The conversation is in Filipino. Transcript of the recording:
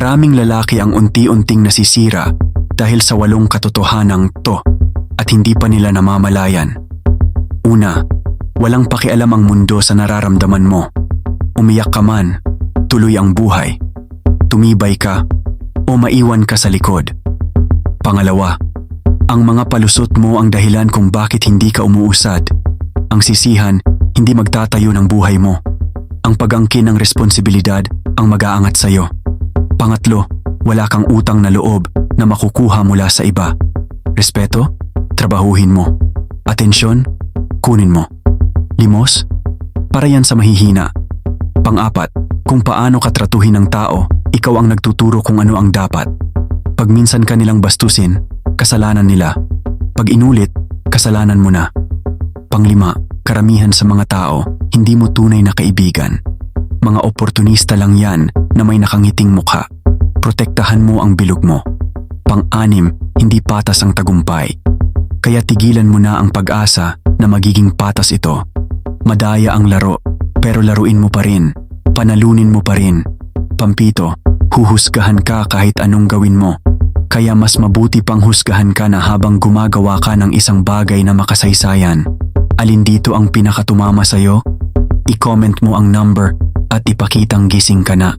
Maraming lalaki ang unti-unting nasisira dahil sa walong katotohanang to at hindi pa nila namamalayan. Una, walang pakialam ang mundo sa nararamdaman mo. Umiyak ka man, tuloy ang buhay. Tumibay ka o maiwan ka sa likod. Pangalawa, ang mga palusot mo ang dahilan kung bakit hindi ka umuusad. Ang sisihan, hindi magtatayo ng buhay mo. Ang pag-angkin ng responsibilidad ang mag-aangat sa'yo. Pangatlo, wala kang utang na loob na makukuha mula sa iba. Respeto, trabahuhin mo. Atensyon, kunin mo. Limos, para yan sa mahihina. Pang-apat, kung paano ka tratuhin ng tao, ikaw ang nagtuturo kung ano ang dapat. Pag minsan ka nilang bastusin, kasalanan nila. Pag inulit, kasalanan mo na. Panglima, karamihan sa mga tao, hindi mo tunay na kaibigan. Mga oportunista lang yan na may nakangiting mukha. Protektahan mo ang bilog mo. Pang-anim, hindi patas ang tagumpay. Kaya tigilan mo na ang pag-asa na magiging patas ito. Madaya ang laro, pero laruin mo pa rin. Panalunin mo pa rin. Pampito, huhusgahan ka kahit anong gawin mo. Kaya mas mabuti pang husgahan ka na habang gumagawa ka ng isang bagay na makasaysayan. Alin dito ang pinakatumama sa'yo? I-comment mo ang number at ipakitang gising ka na.